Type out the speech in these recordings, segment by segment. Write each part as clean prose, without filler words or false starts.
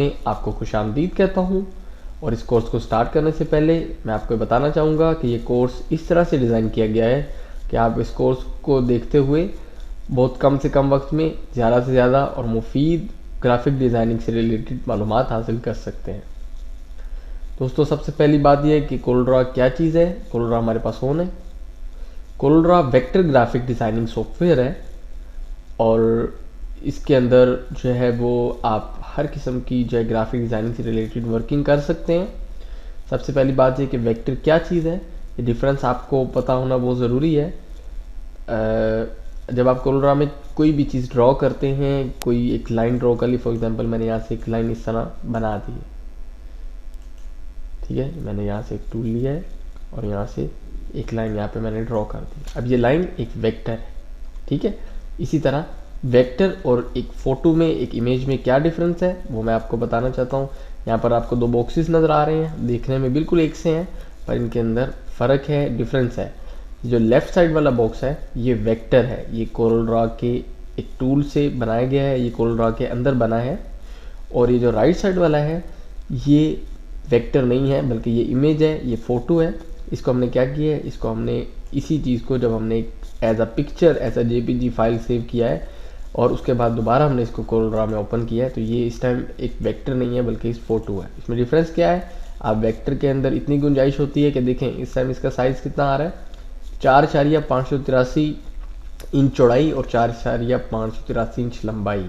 मैं आपको खुशामदीद कहता हूँ। और इस कोर्स को स्टार्ट करने से पहले मैं आपको बताना चाहूँगा कि ये कोर्स इस तरह से डिज़ाइन किया गया है कि आप इस कोर्स को देखते हुए बहुत कम से कम वक्त में ज़्यादा से ज़्यादा और मुफीद ग्राफिक डिज़ाइनिंग से रिलेटेड मालूमात हासिल कर सकते हैं। दोस्तों, सबसे पहली बात यह है कि कोरलड्रॉ क्या चीज़ है। कोरलड्रॉ हमारे पास फ़ोन है। CorelDRAW vector graphic designing software है और इसके अंदर जो है वो आप हर किस्म की जो है ग्राफिक डिज़ाइनिंग से रिलेटेड वर्किंग कर सकते हैं। सबसे पहली बात ये कि वेक्टर क्या चीज़ है, ये डिफरेंस आपको पता होना बहुत ज़रूरी है। जब आप कोरलड्रॉ में कोई भी चीज़ ड्रॉ करते हैं, कोई एक लाइन ड्रॉ कर ली, फॉर एग्जांपल मैंने यहाँ से एक लाइन इस तरह बना दी है, ठीक है। मैंने यहाँ से एक टूल लिया है और यहाँ से एक लाइन यहाँ पे मैंने ड्रॉ कर दी। अब ये लाइन एक वेक्टर है, ठीक है। इसी तरह वेक्टर और एक फ़ोटो में, एक इमेज में क्या डिफरेंस है वो मैं आपको बताना चाहता हूँ। यहाँ पर आपको दो बॉक्सेस नज़र आ रहे हैं, देखने में बिल्कुल एक से हैं पर इनके अंदर फ़र्क है, डिफरेंस है। जो लेफ़्ट साइड वाला बॉक्स है ये वेक्टर है, ये कोरलड्रॉ के एक टूल से बनाया गया है, ये कोरलड्रॉ के अंदर बना है। और ये जो राइट साइड वाला है ये वेक्टर नहीं है बल्कि ये इमेज है, ये फ़ोटो है। इसको हमने क्या किया है, इसको हमने इसी चीज़ को जब हमने as a picture, as a JPEG file save किया है और उसके बाद दोबारा हमने इसको कोरलड्रॉ में ओपन किया है, तो ये इस टाइम एक वेक्टर नहीं है बल्कि इस फोटो है। इसमें डिफरेंस क्या है, आप वेक्टर के अंदर इतनी गुंजाइश होती है कि देखें इस टाइम इसका साइज़ कितना आ रहा है, 4.583 इंच चौड़ाई और 4.583 इंच लंबाई।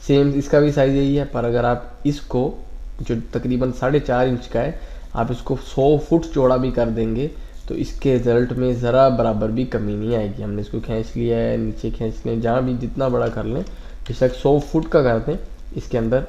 सेम इसका भी साइज़ यही है, पर अगर आप इसको जो तकरीबन 4.5 इंच का है, आप इसको 100 फुट चौड़ा भी कर देंगे तो इसके रिजल्ट में ज़रा बराबर भी कमी नहीं आएगी। हमने इसको खींच लिया है, नीचे खींच लें, जहाँ भी जितना बड़ा कर लें, बेशक 100 फुट का कर दें, इसके अंदर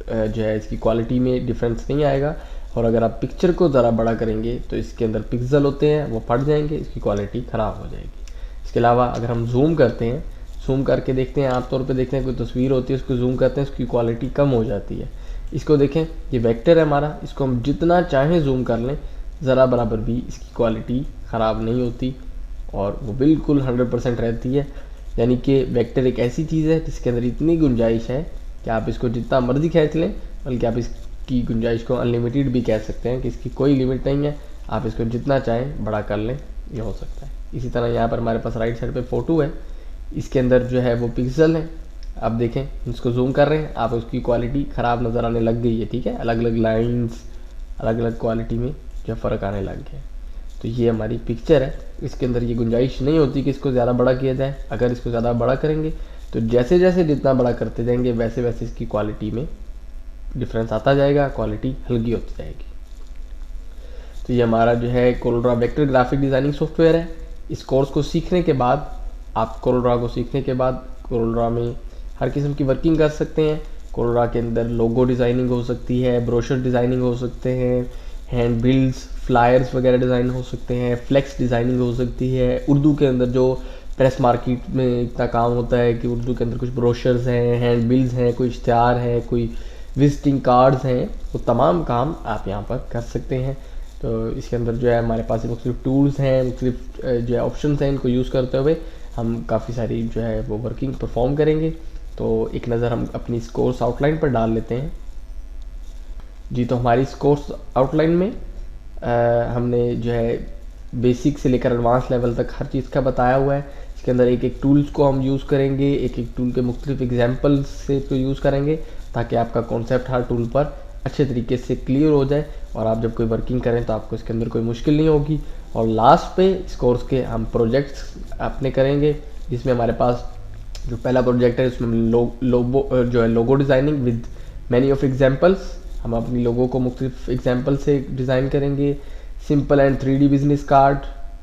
जो है इसकी क्वालिटी में डिफरेंस नहीं आएगा। और अगर आप पिक्चर को ज़रा बड़ा करेंगे तो इसके अंदर पिक्सल होते हैं, वो फट जाएंगे, इसकी क्वालिटी ख़राब हो जाएगी। इसके अलावा अगर हम जूम करते हैं, जूम करके देखते हैं, आमतौर पर देखते हैं कोई तस्वीर होती है उसको जूम करते हैं, उसकी क्वालिटी कम हो जाती है। इसको देखें, ये वेक्टर है हमारा, इसको हम जितना चाहें जूम कर लें, ज़रा बराबर भी इसकी क्वालिटी ख़राब नहीं होती और वो बिल्कुल 100% रहती है। यानी कि वेक्टर एक ऐसी चीज़ है जिसके अंदर इतनी गुंजाइश है कि आप इसको जितना मर्जी खींच लें, बल्कि आप इसकी गुंजाइश को अनलिमिटेड भी कह सकते हैं कि इसकी कोई लिमिट नहीं है, आप इसको जितना चाहें बड़ा कर लें, ये हो सकता है। इसी तरह यहाँ पर हमारे पास राइट साइड पर फ़ोटो है, इसके अंदर जो है वो पिक्सल है। आप देखें, इसको जूम कर रहे हैं, आप उसकी क्वालिटी ख़राब नज़र आने लग गई है, ठीक है। अलग अलग लाइन्स, अलग अलग क्वालिटी में जो फ़र्क आने लग गया। तो ये हमारी पिक्चर है, इसके अंदर ये गुंजाइश नहीं होती कि इसको ज़्यादा बड़ा किया जाए। अगर इसको ज़्यादा बड़ा करेंगे तो जैसे जैसे जितना बड़ा करते जाएंगे वैसे वैसे इसकी क्वालिटी में डिफरेंस आता जाएगा, क्वालिटी हल्की होती जाएगी। तो ये हमारा जो है CorelDRAW vector graphic designing software है। इस कोर्स को सीखने के बाद, आप कोरलड्रॉ को सीखने के बाद कोरलड्रॉ में हर किस्म की वर्किंग कर सकते हैं। कोरलड्रॉ के अंदर लोगो डिज़ाइनिंग हो सकती है, ब्रोशर डिज़ाइनिंग हो सकते हैं, हैंड बिल्ड्स, फ्लायर्स वगैरह डिज़ाइन हो सकते हैं, फ्लेक्स डिज़ाइनिंग हो सकती है। उर्दू के अंदर जो प्रेस मार्केट में इतना काम होता है कि उर्दू के अंदर कुछ ब्रोशर्स हैं, हैंड बिल्ड्स हैं, कोई इश्तिहार है, कोई विजिटिंग कार्ड्स हैं, वो तमाम काम आप यहाँ पर कर सकते हैं। तो इसके अंदर जो है हमारे पास मुख्तलिफ टूल्स हैं, मुख्तलिफ जो है ऑप्शन हैं, इनको यूज़ करते हुए हम काफ़ी सारी जो है वो वर्किंग परफॉर्म करेंगे। तो एक नज़र हम अपनी इस कोर्स आउटलाइन पर डाल लेते हैं। जी, तो हमारी इस कोर्स आउटलाइन में हमने जो है बेसिक से लेकर एडवांस लेवल तक हर चीज़ का बताया हुआ है। इसके अंदर एक एक टूल्स को हम यूज़ करेंगे, एक एक टूल के मुख्तलिफ एग्जांपल्स से इसको यूज़ करेंगे ताकि आपका कॉन्सेप्ट हर टूल पर अच्छे तरीके से क्लियर हो जाए और आप जब कोई वर्किंग करें तो आपको इसके अंदर कोई मुश्किल नहीं होगी। और लास्ट पे इस कोर्स के हम प्रोजेक्ट्स अपने करेंगे, जिसमें हमारे पास जो पहला प्रोजेक्ट है उसमें जो है logo designing with many of examples. हम अपनी लोगों को मुख्तलिफ एग्जांपल से डिज़ाइन करेंगे। Simple and 3D business card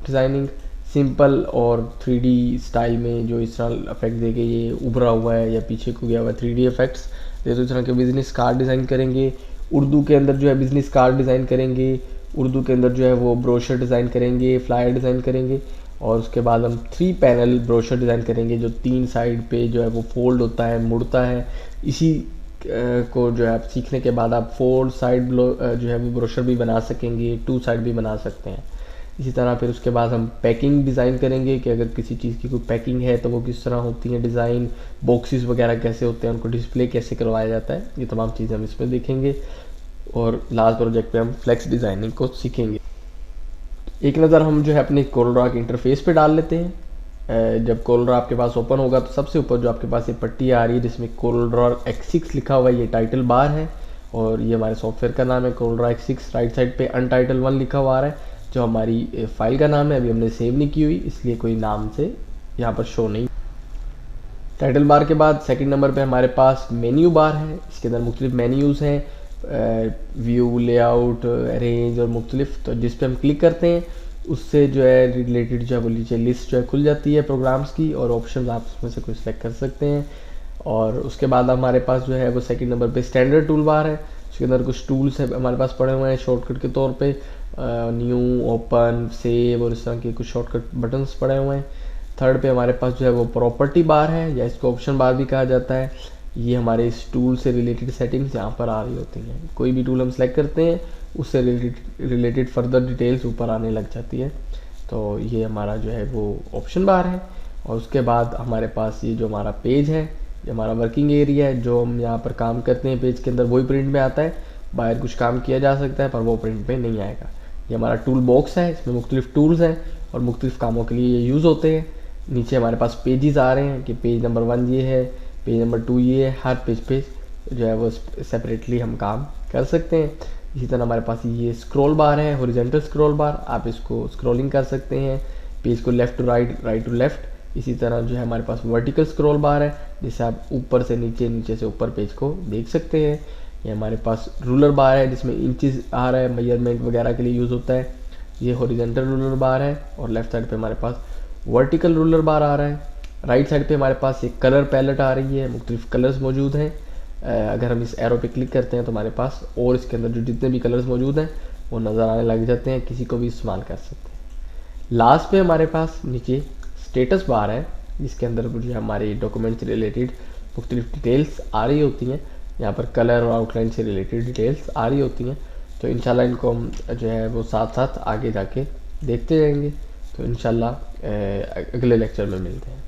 designing, simple और 3D स्टाइल में जो इस तरह इफेक्ट देके ये उभरा हुआ है या पीछे को गया हुआ है 3D इफेक्ट्स, तो इस तरह के बिजनेस कार्ड डिज़ाइन करेंगे। उर्दू के अंदर जो है बिजनेस कार्ड डिज़ाइन करेंगे, उर्दू के अंदर जो है वो ब्रोशर डिज़ाइन करेंगे, फ्लायर डिज़ाइन करेंगे। और उसके बाद हम 3 पैनल ब्रोशर डिज़ाइन करेंगे जो 3 साइड पे जो है वो फोल्ड होता है, मुड़ता है। इसी को जो है आप सीखने के बाद आप 4 साइड जो है वो ब्रोशर भी बना सकेंगे, 2 साइड भी बना सकते हैं। इसी तरह फिर उसके बाद हम पैकिंग डिज़ाइन करेंगे कि अगर किसी चीज़ की कोई पैकिंग है तो वो किस तरह होती है, डिज़ाइन बॉक्सेस वगैरह कैसे होते हैं, उनको डिस्प्ले कैसे करवाया जाता है, ये तमाम चीज़ें हम इसमें देखेंगे। और लास्ट प्रोजेक्ट पे हम फ्लेक्स डिज़ाइनिंग को सीखेंगे। एक नज़र हम जो है अपने कोरलड्रॉ के इंटरफेस पे डाल लेते हैं। जब कोरलड्रॉ आपके पास ओपन होगा तो सबसे ऊपर जो आपके पास ये पट्टी आ रही है जिसमें कोरलड्रॉ X6 लिखा हुआ है, ये टाइटल बार है और ये हमारे सॉफ्टवेयर का नाम है कोरलड्रॉ X6। राइट साइड पे अनटाइटल 1 लिखा हुआ आ रहा है जो हमारी फाइल का नाम है, अभी हमने सेव नहीं की हुई इसलिए कोई नाम से यहाँ पर शो नहीं। टाइटल बार के बाद सेकंड नंबर पे हमारे पास मेन्यू बार है, इसके अंदर मुख्तलिफ मेन्यूज़ हैं, व्यू, लेआउट, अरेंज और मुख्तलिफ। तो जिस पे हम क्लिक करते हैं उससे जो है रिलेटेड जो है वो नीचे लिस्ट जो है खुल जाती है प्रोग्राम्स की और ऑप्शन आप उसमें से कोई सेलेक्ट कर सकते हैं। और उसके बाद हमारे पास जो है वो सेकंड नंबर पे स्टैंडर्ड टूल बार है, उसके अंदर कुछ टूल्स है हमारे पास पड़े हुए हैं शॉर्टकट के तौर पे, न्यू, ओपन, सेव और इस तरह के कुछ शॉर्टकट बटन्स पड़े हुए हैं। थर्ड पे हमारे पास जो है वो प्रॉपर्टी बार है या इसको ऑप्शन बार भी कहा जाता है। ये हमारे इस टूल से रिलेटेड सेटिंग्स यहाँ पर आ रही होती हैं, कोई भी टूल हम सेलेक्ट करते हैं उससे रिलेटेड फर्दर डिटेल्स ऊपर आने लग जाती है। तो ये हमारा जो है वो ऑप्शन बार है। और उसके बाद हमारे पास ये जो हमारा पेज है, ये हमारा वर्किंग एरिया है, जो हम यहाँ पर काम करते हैं पेज के अंदर वही प्रिंट में आता है, बाहर कुछ काम किया जा सकता है पर वो प्रिंट में नहीं आएगा। ये हमारा टूल बॉक्स है, इसमें मुख्तलिफ टूल्स हैं और मुख्तलिफ कामों के लिए ये यूज़ होते हैं। नीचे हमारे पास पेजेस आ रहे हैं कि पेज नंबर 1 ये है, पेज नंबर 2 ये है, हर पेज पे जो है वो सेपरेटली हम काम कर सकते हैं। इसी तरह हमारे पास ये स्क्रॉल बार है, हॉरिजॉन्टल स्क्रॉल बार, आप इसको स्क्रॉलिंग कर सकते हैं पेज को left to right, right to left. इसी तरह जो है हमारे पास वर्टिकल स्क्रॉल बार है जिससे आप ऊपर से नीचे, नीचे से ऊपर पेज को देख सकते हैं। ये हमारे पास रूलर बार है जिसमें इंचेस आ रहा है, मेजरमेंट वगैरह के लिए यूज़ होता है। ये हॉरिजॉन्टल रूलर बार है और लेफ्ट साइड पे हमारे पास वर्टिकल रूलर बार आ रहा है। राइट साइड पे हमारे पास एक कलर पैलेट आ रही है, मुख्तलिफ कलर्स मौजूद हैं। अगर हम इस एरो पे क्लिक करते हैं तो हमारे पास और इसके अंदर जो जितने भी कलर्स मौजूद हैं वो नज़र आने लग जाते हैं, किसी को भी इस्तेमाल कर सकते हैं। लास्ट पे हमारे पास नीचे स्टेटस बार है जिसके अंदर जो हमारे डॉक्यूमेंट से रिलेटेड मुख्तलिफ डिटेल्स आ रही होती हैं, यहाँ पर कलर और आउटलाइन से रिलेटेड डिटेल्स आ रही होती हैं। तो इंशाल्लाह इनको हम जो है वो साथ साथ आगे जाके देखते जाएंगे। तो इंशाल्लाह अगले लेक्चर में मिलते हैं।